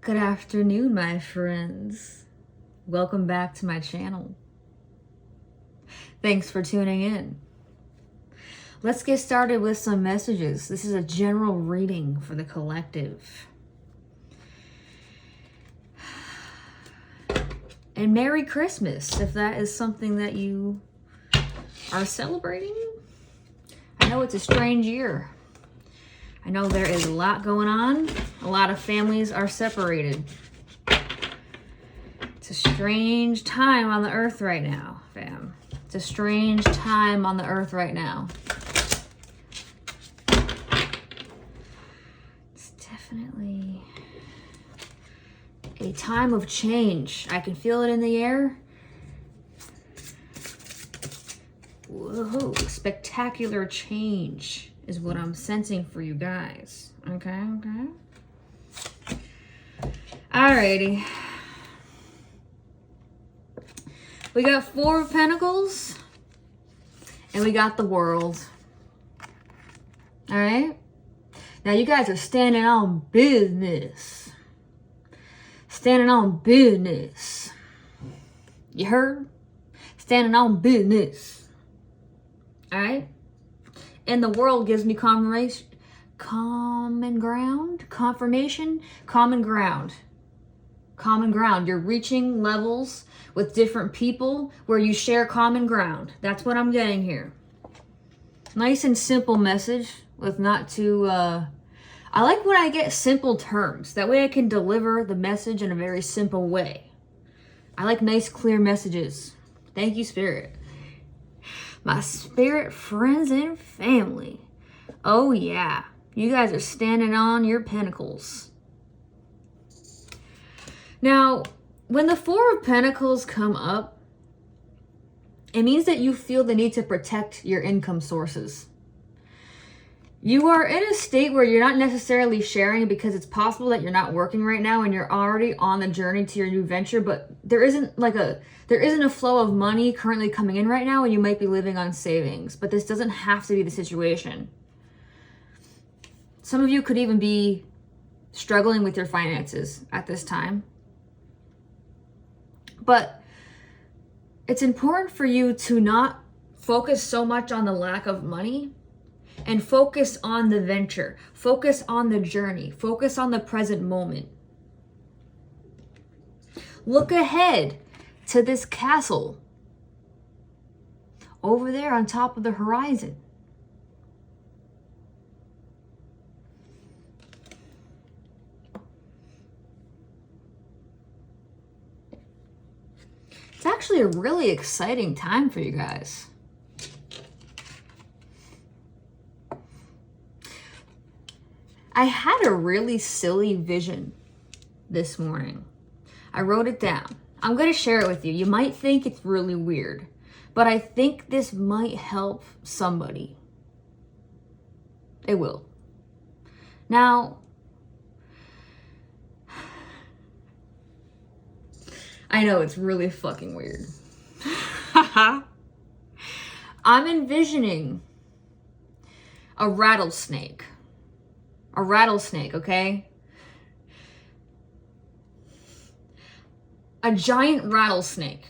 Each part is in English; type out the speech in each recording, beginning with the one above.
Good afternoon, my friends. Welcome back to my channel. Thanks for tuning in. Let's get started with some messages. This is a general reading for the collective. And Merry Christmas, if that is something that you are celebrating. I know it's a strange year. I know there is a lot going on. A lot of families are separated. It's a strange time on the earth right now, fam. It's a strange time on the earth right now. It's definitely a time of change. I can feel it in the air. Whoa, spectacular change is what I'm sensing for you guys. Okay. Alrighty. We got Four of Pentacles. And we got the World. Alright? Now you guys are standing on business. Standing on business. You heard? Standing on business. Alright? And the World gives me confirmation. Common ground? Confirmation? Common ground. Common ground. You're reaching levels with different people where you share common ground. That's what I'm getting here. Nice and simple message with not too... I like when I get simple terms. That way I can deliver the message in a very simple way. I like nice, clear messages. Thank you, Spirit. My spirit friends and family. Oh yeah, you guys are standing on your pentacles. Now, when the Four of Pentacles come up, it means that you feel the need to protect your income sources. You are in a state where you're not necessarily sharing because it's possible that you're not working right now and you're already on the journey to your new venture, but there isn't a flow of money currently coming in right now and you might be living on savings, but this doesn't have to be the situation. Some of you could even be struggling with your finances at this time. But it's important for you to not focus so much on the lack of money and focus on the venture, focus on the journey, focus on the present moment. Look ahead to this castle over there on top of the horizon. It's actually a really exciting time for you guys. I had a really silly vision this morning. I wrote it down. I'm going to share it with you. You might think it's really weird, but I think this might help somebody. It will. Now, I know it's really fucking weird. I'm envisioning a rattlesnake. A rattlesnake, okay? A giant rattlesnake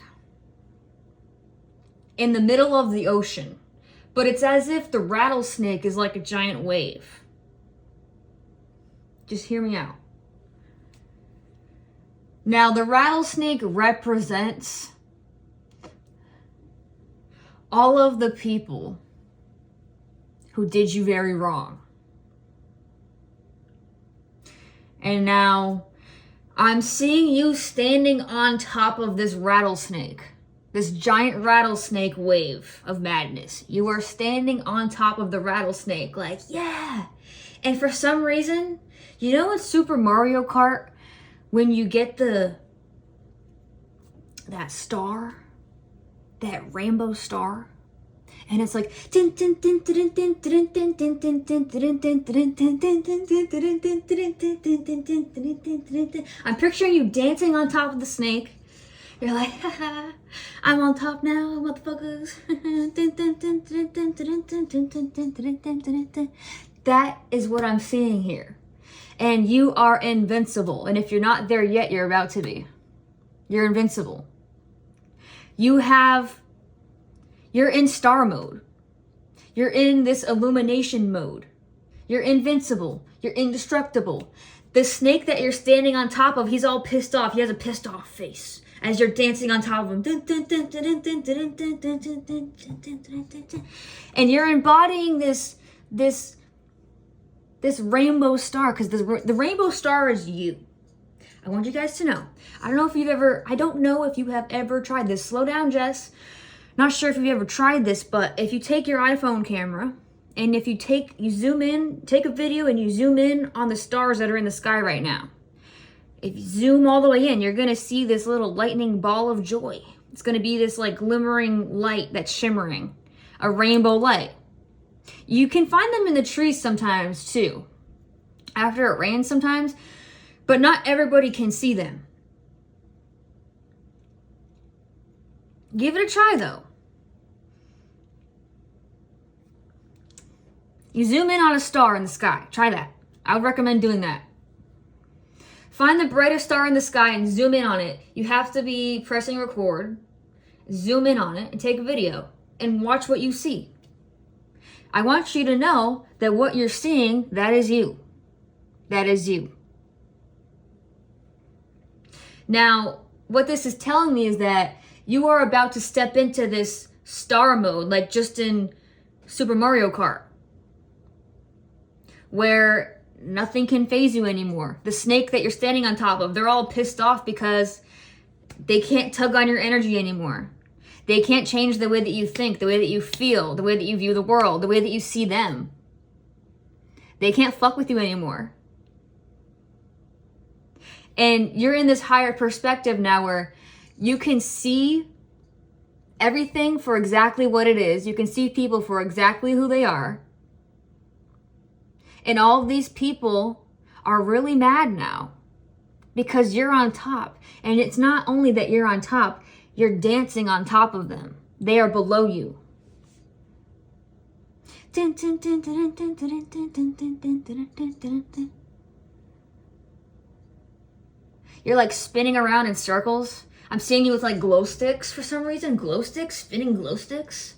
in the middle of the ocean. But it's as if the rattlesnake is like a giant wave. Just hear me out. Now, the rattlesnake represents all of the people who did you very wrong. And now, I'm seeing you standing on top of this rattlesnake. This giant rattlesnake wave of madness. You are standing on top of the rattlesnake like, yeah. And for some reason, you know in Super Mario Kart, when you get that star, that rainbow star, and it's like I'm picturing you dancing on top of the snake. You're like, haha, I'm on top now, motherfuckers. That is what I'm seeing here. And you are invincible. And if you're not there yet, you're about to be. You're invincible. You're in star mode. You're in this illumination mode. You're invincible. You're indestructible. The snake that you're standing on top of, he's all pissed off. He has a pissed off face as you're dancing on top of him. And you're embodying this rainbow star, because the rainbow star is you. I want you guys to know. I don't know if you have ever tried this. Slow down, Jess. Not sure if you've ever tried this, but if you take your iPhone camera and if you zoom in, take a video and you zoom in on the stars that are in the sky right now. If you zoom all the way in, you're going to see this little lightning ball of joy. It's going to be this like glimmering light that's shimmering, a rainbow light. You can find them in the trees sometimes too, after it rains sometimes, but not everybody can see them. Give it a try though. You zoom in on a star in the sky. Try that. I would recommend doing that. Find the brightest star in the sky and zoom in on it. You have to be pressing record. Zoom in on it and take a video and watch what you see. I want you to know that what you're seeing, that is you. That is you. Now, what this is telling me is that you are about to step into this star mode, like just in Super Mario Kart, where nothing can faze you anymore. The snake that you're standing on top of, they're all pissed off because they can't tug on your energy anymore. They can't change the way that you think, the way that you feel, the way that you view the world, the way that you see them. They can't fuck with you anymore. And you're in this higher perspective now where you can see everything for exactly what it is. You can see people for exactly who they are. And all of these people are really mad now because you're on top. And it's not only that you're on top, you're dancing on top of them. They are below you. You're like spinning around in circles. I'm seeing you with like glow sticks for some reason. Glow sticks? Spinning glow sticks?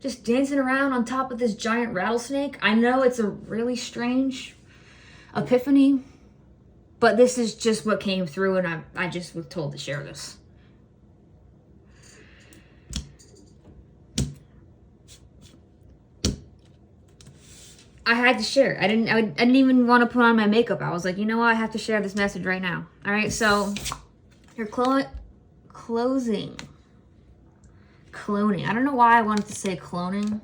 Just dancing around on top of this giant rattlesnake. I know it's a really strange epiphany, but this is just what came through and I just was told to share this. I had to share. I didn't even want to put on my makeup. I was like, you know what? I have to share this message right now. All right, so you're cloning. I don't know why I wanted to say cloning.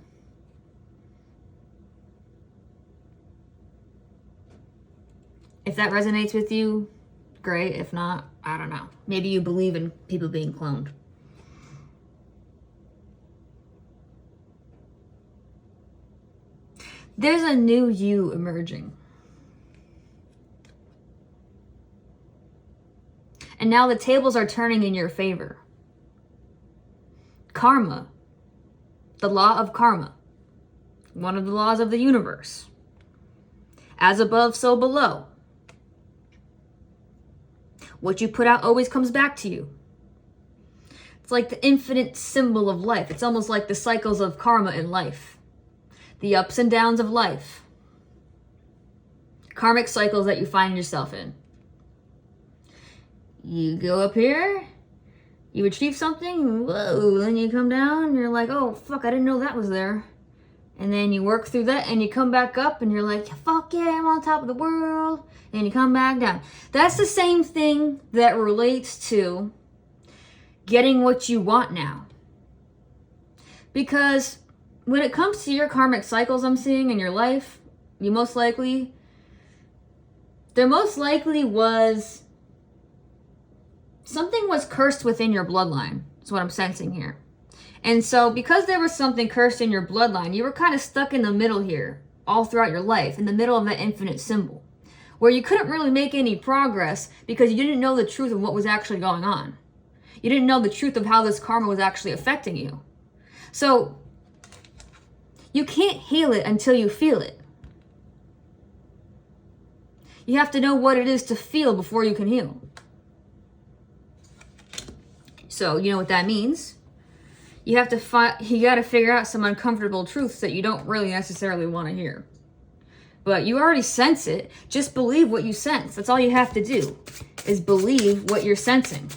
If that resonates with you, great. If not, I don't know. Maybe you believe in people being cloned. There's a new you emerging. And now the tables are turning in your favor. Karma. The law of karma. One of the laws of the universe. As above, so below. What you put out always comes back to you. It's like the infinite symbol of life. It's almost like the cycles of karma in life. The ups and downs of life. Karmic cycles that you find yourself in. You go up here, you achieve something, whoa, then you come down and you're like, oh fuck, I didn't know that was there. And then you work through that and you come back up and you're like, fuck yeah, I'm on top of the world. And you come back down. That's the same thing that relates to getting what you want now. Because when it comes to your karmic cycles I'm seeing in your life, there most likely was something was cursed within your bloodline. That's what I'm sensing here. And so because there was something cursed in your bloodline, you were kind of stuck in the middle here all throughout your life, in the middle of that infinite symbol, where you couldn't really make any progress because you didn't know the truth of what was actually going on. You didn't know the truth of how this karma was actually affecting you. So you can't heal it until you feel it. You have to know what it is to feel before you can heal. So, you know what that means? You got to figure out some uncomfortable truths that you don't really necessarily want to hear. But you already sense it. Just believe what you sense. That's all you have to do, is believe what you're sensing.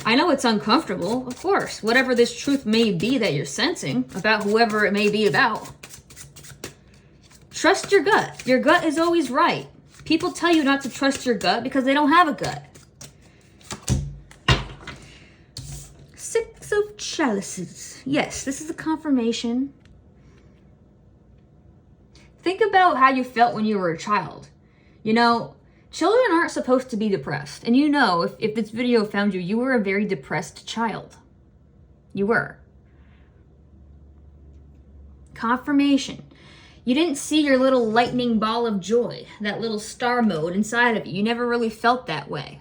I know it's uncomfortable, of course. Whatever this truth may be that you're sensing about whoever it may be about. Trust your gut. Your gut is always right. People tell you not to trust your gut because they don't have a gut. Six of Chalices. Yes, this is a confirmation. Think about how you felt when you were a child. You know, children aren't supposed to be depressed. And you know, if this video found you, you were a very depressed child. You were. Confirmation. You didn't see your little lightning ball of joy, that little star mode inside of you. You never really felt that way.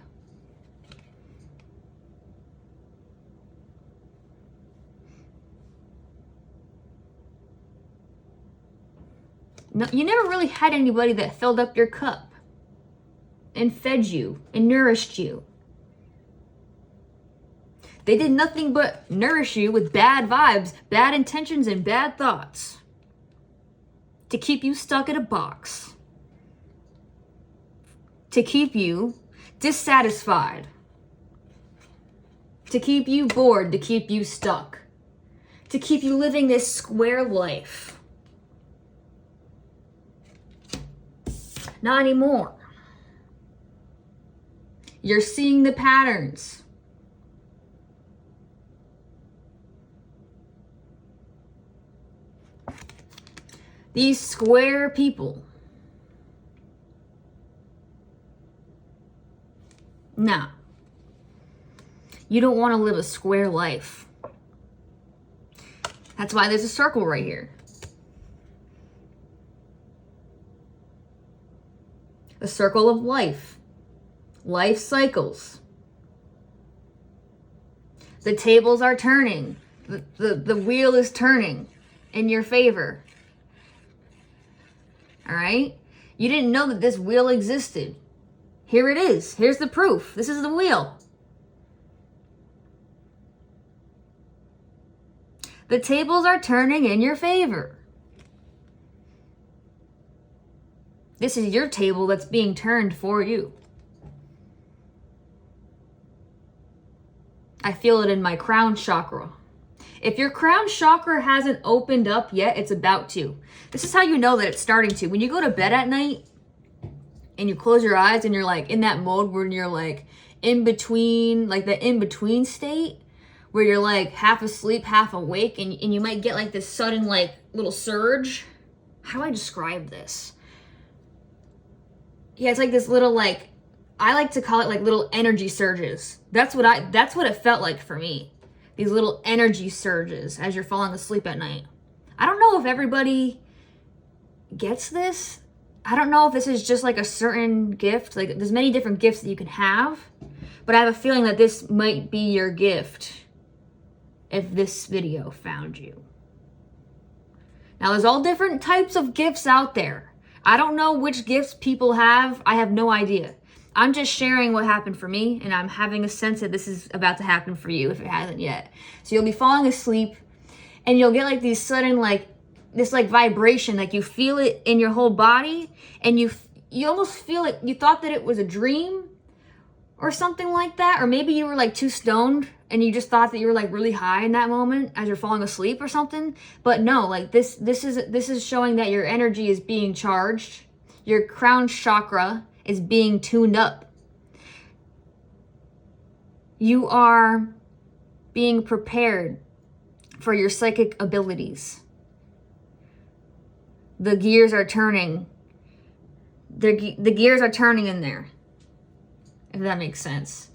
No, you never really had anybody that filled up your cup and fed you and nourished you. They did nothing but nourish you with bad vibes, bad intentions, and bad thoughts to keep you stuck in a box, to keep you dissatisfied, to keep you bored, to keep you stuck, to keep you living this square life. Not anymore. You're seeing the patterns. These square people. Nah. You don't want to live a square life. That's why there's a circle right here. A circle of life. Life cycles. The tables are turning. The wheel is turning in your favor. All right? You didn't know that this wheel existed. Here it is. Here's the proof. This is the wheel. The tables are turning in your favor. This is your table that's being turned for you. I feel it in my crown chakra. If your crown chakra hasn't opened up yet, it's about to. This is how you know that it's starting to. When you go to bed at night and you close your eyes and you're like in that mode where you're like in between, like the in-between state, where you're like half asleep, half awake, and you might get like this sudden like little surge. How do I describe this? Yeah, it's like this little like, I like to call it like little energy surges. That's what it felt like for me. These little energy surges as you're falling asleep at night. I don't know if everybody gets this. I don't know if this is just like a certain gift. Like there's many different gifts that you can have, but I have a feeling that this might be your gift if this video found you. Now there's all different types of gifts out there. I don't know which gifts people have. I have no idea. I'm just sharing what happened for me, and I'm having a sense that this is about to happen for you if it hasn't yet. So you'll be falling asleep, and you'll get like these sudden like, this like vibration, like you feel it in your whole body, and you almost feel it, you thought that it was a dream or something like that, or maybe you were like too stoned and you just thought that you were like really high in that moment as you're falling asleep or something. But no, like this is showing that your energy is being charged. Your crown chakra is being tuned up. You are being prepared for your psychic abilities. The gears are turning. The gears are turning in there, if that makes sense.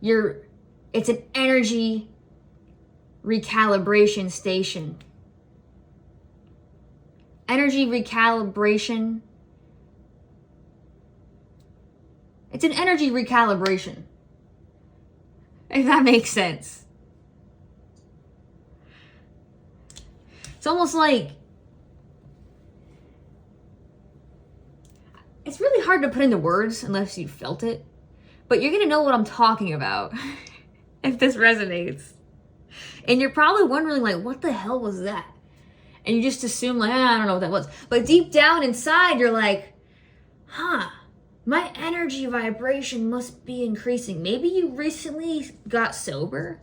It's an energy recalibration station. Energy recalibration. It's an energy recalibration, if that makes sense. It's almost like it's really hard to put into words unless you felt it, but you're gonna know what I'm talking about if this resonates. And you're probably wondering, like, what the hell was that? And you just assume, like, I don't know what that was. But deep down inside, you're like, huh, my energy vibration must be increasing. Maybe you recently got sober.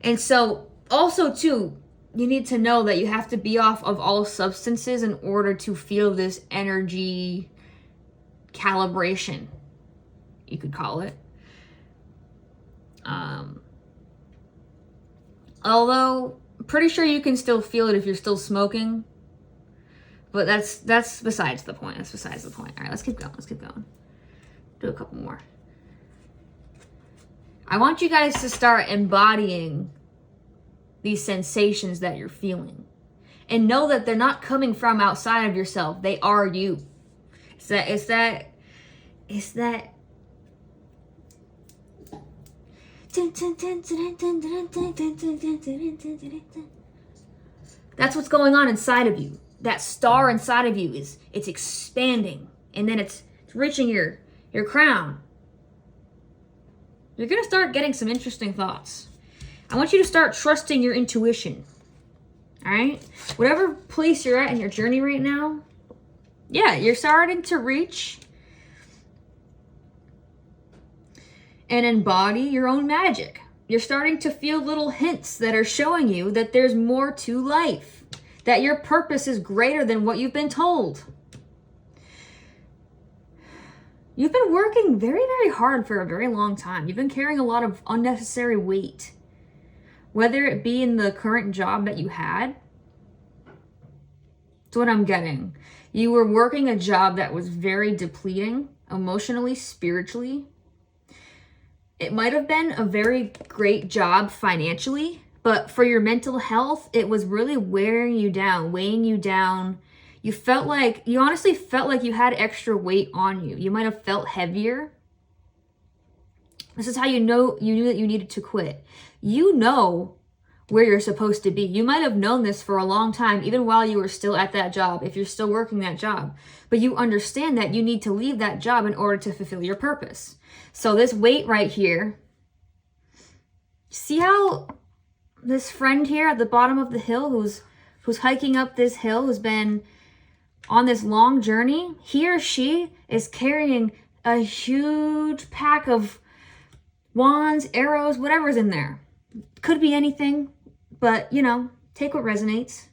And so, also, too, you need to know that you have to be off of all substances in order to feel this energy calibration, you could call it. Although, pretty sure you can still feel it if you're still smoking. But that's besides the point. That's besides the point. All right, let's keep going. Let's keep going. Do a couple more. I want you guys to start embodying these sensations that you're feeling. And know that they're not coming from outside of yourself. They are you. It's that that's what's going on inside of you. That star inside of you it's expanding, and then it's reaching your crown. You're gonna start getting some interesting thoughts. I want you to start trusting your intuition. All right? Whatever place you're at in your journey right now, yeah, you're starting to reach and embody your own magic. You're starting to feel little hints that are showing you that there's more to life, that your purpose is greater than what you've been told. You've been working very, very hard for a very long time. You've been carrying a lot of unnecessary weight, whether it be in the current job that you had. That's what I'm getting. You were working a job that was very depleting, emotionally, spiritually. It might have been a very great job financially, but for your mental health, it was really wearing you down, weighing you down. You honestly felt like you had extra weight on you. You might have felt heavier. This is how you knew that you needed to quit. You know where you're supposed to be. You might have known this for a long time, even while you were still at that job, if you're still working that job. But you understand that you need to leave that job in order to fulfill your purpose. So this weight right here, see how this friend here at the bottom of the hill who's hiking up this hill, who's been on this long journey, he or she is carrying a huge pack of wands, arrows, whatever's in there. Could be anything, but take what resonates.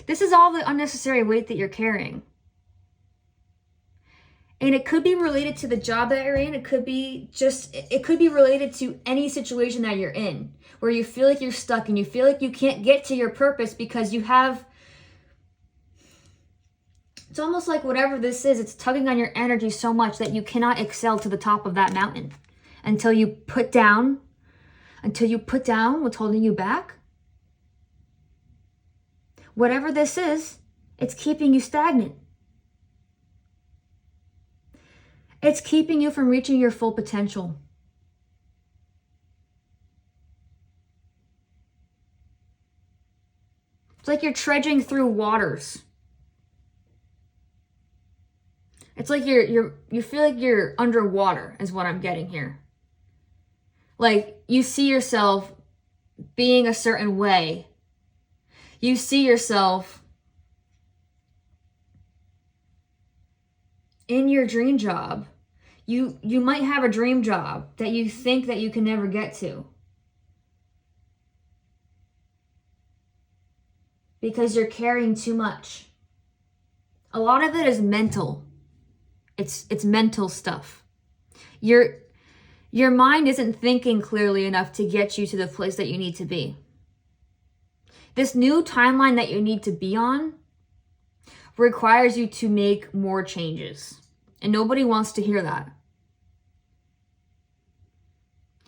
This is all the unnecessary weight that you're carrying. And it could be related to the job that you're in. It could be related to any situation that you're in, where you feel like you're stuck and you feel like you can't get to your purpose because it's almost like whatever this is, it's tugging on your energy so much that you cannot excel to the top of that mountain until you put down what's holding you back. Whatever this is, it's keeping you stagnant. It's keeping you from reaching your full potential. It's like you're trudging through waters. It's like you feel like you're underwater is what I'm getting here. Like you see yourself being a certain way. You see yourself in your dream job. You might have a dream job that you think that you can never get to, because you're carrying too much. A lot of it is mental. It's mental stuff. Your mind isn't thinking clearly enough to get you to the place that you need to be. This new timeline that you need to be on requires you to make more changes. And nobody wants to hear that.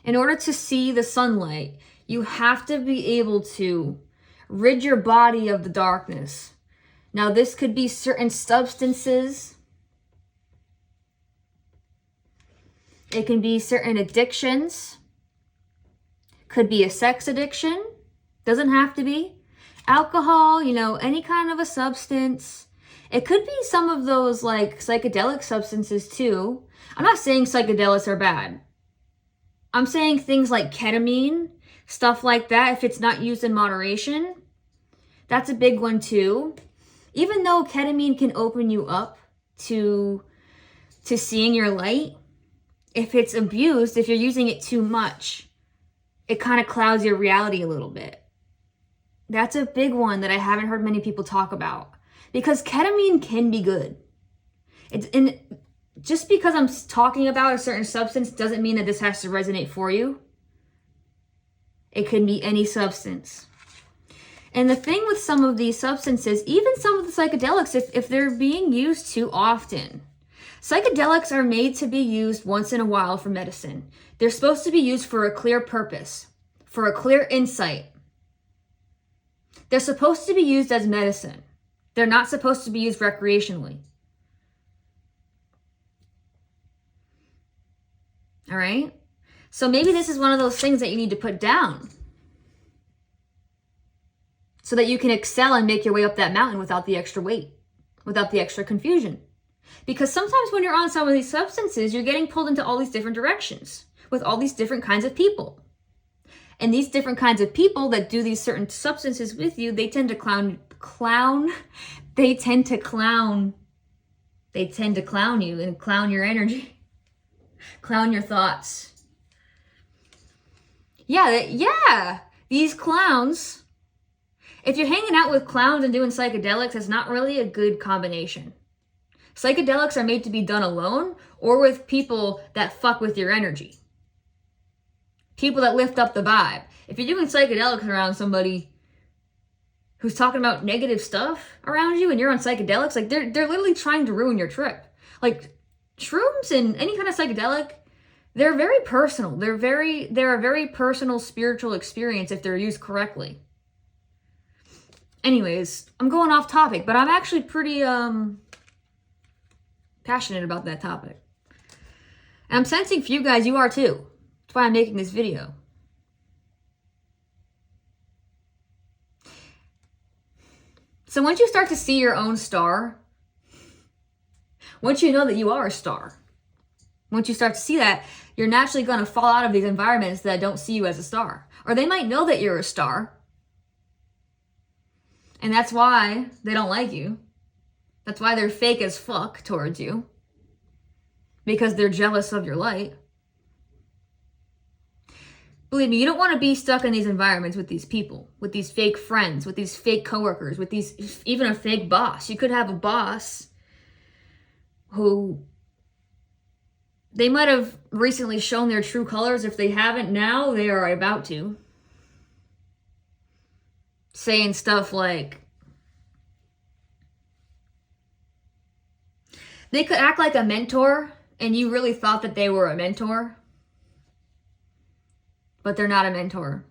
In order to see the sunlight, you have to be able to rid your body of the darkness. Now, this could be certain substances. It can be certain addictions. Could be a sex addiction. Doesn't have to be. Alcohol, any kind of a substance. It could be some of those like psychedelic substances too. I'm not saying psychedelics are bad. I'm saying things like ketamine, stuff like that, if it's not used in moderation, that's a big one too. Even though ketamine can open you up to seeing your light, if it's abused, if you're using it too much, it kind of clouds your reality a little bit. That's a big one that I haven't heard many people talk about, because ketamine can be good. Just because I'm talking about a certain substance doesn't mean that this has to resonate for you. It can be any substance. And the thing with some of these substances, even some of the psychedelics, if they're being used too often, psychedelics are made to be used once in a while for medicine. They're supposed to be used for a clear purpose, for a clear insight. They're supposed to be used as medicine. They're not supposed to be used recreationally. All right? So maybe this is one of those things that you need to put down so that you can excel and make your way up that mountain without the extra weight, without the extra confusion. Because sometimes when you're on some of these substances, you're getting pulled into all these different directions with all these different kinds of people. And these different kinds of people that do these certain substances with you, they tend to they tend to clown you and clown your energy, clown your thoughts. Yeah, these clowns, if you're hanging out with clowns and doing psychedelics, it's not really a good combination. Psychedelics are made to be done alone or with people that fuck with your energy. People that lift up the vibe. If you're doing psychedelics around somebody who's talking about negative stuff around you and you're on psychedelics, like they're literally trying to ruin your trip. Like shrooms and any kind of psychedelic, they're very personal. They're a very personal spiritual experience if they're used correctly. Anyways, I'm going off topic, but I'm actually pretty passionate about that topic. And I'm sensing for you guys, you are too. That's why I'm making this video. So once you start to see your own star, once you know that you are a star, once you start to see that, you're naturally going to fall out of these environments that don't see you as a star. Or they might know that you're a star, and that's why they don't like you. That's why they're fake as fuck towards you. Because they're jealous of your light. Believe me, you don't want to be stuck in these environments with these people, with these fake friends, with these fake coworkers, with these, even a fake boss. You could have a boss who, they might have recently shown their true colors. If they haven't now, they are about to. Saying stuff like, they could act like a mentor and you really thought that they were a mentor, but they're not a mentor.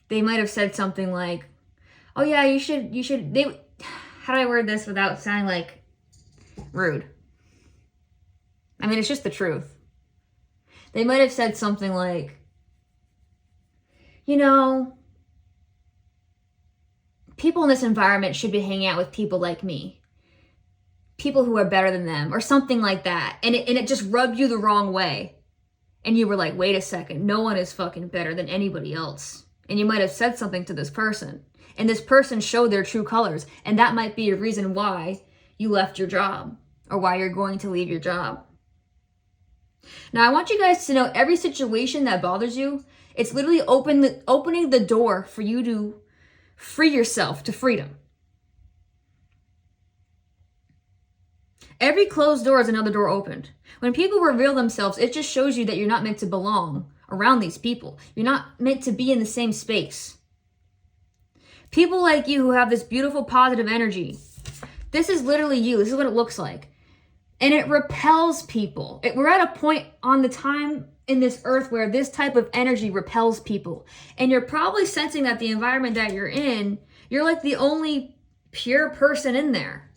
They might have said something like, oh yeah, you should, how do I word this without sounding like rude? I mean, it's just the truth. They might have said something like, you know, people in this environment should be hanging out with people like me. People who are better than them, or something like that. And it just rubbed you the wrong way. And you were like, wait a second, no one is fucking better than anybody else. And you might have said something to this person. And this person showed their true colors. And that might be a reason why you left your job, or why you're going to leave your job. Now, I want you guys to know, every situation that bothers you, it's literally opening the door for you to free yourself to freedom. Every closed door is another door opened. When people reveal themselves, it just shows you that you're not meant to belong around these people. You're not meant to be in the same space. People like you who have this beautiful positive energy, this is literally you. This is what it looks like. And it repels people. We're at a point on the time in this earth where this type of energy repels people. And you're probably sensing that the environment that you're in, you're like the only pure person in there.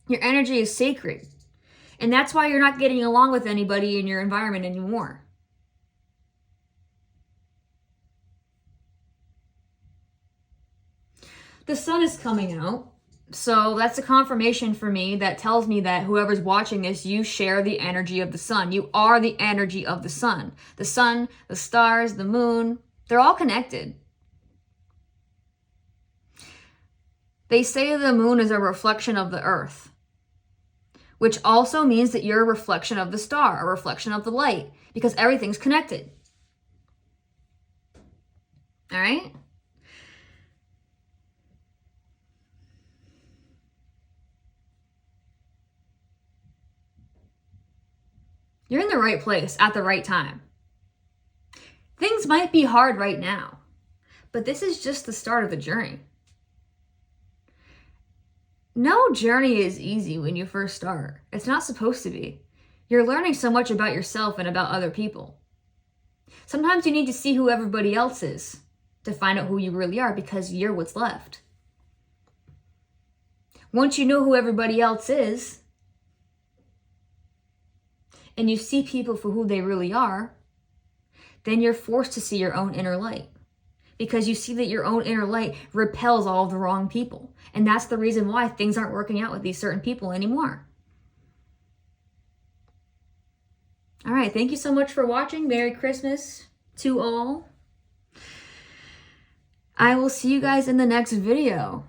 Your energy is sacred. And that's why you're not getting along with anybody in your environment anymore. the sun is coming out. So that's a confirmation for me that tells me that whoever's watching this, you share the energy of the sun. You are the energy of the sun. The sun, the stars, the moon, they're all connected. They say the moon is a reflection of the earth, which also means that you're a reflection of the star, a reflection of the light, because everything's connected. All right? You're in the right place at the right time. Things might be hard right now, but this is just the start of the journey. No journey is easy when you first start. It's not supposed to be. You're learning so much about yourself and about other people. Sometimes you need to see who everybody else is to find out who you really are, because you're what's left. Once you know who everybody else is, and you see people for who they really are, then you're forced to see your own inner light, because you see that your own inner light repels all the wrong people. And that's the reason why things aren't working out with these certain people anymore. All right, thank you so much for watching. Merry Christmas to all. I will see you guys in the next video.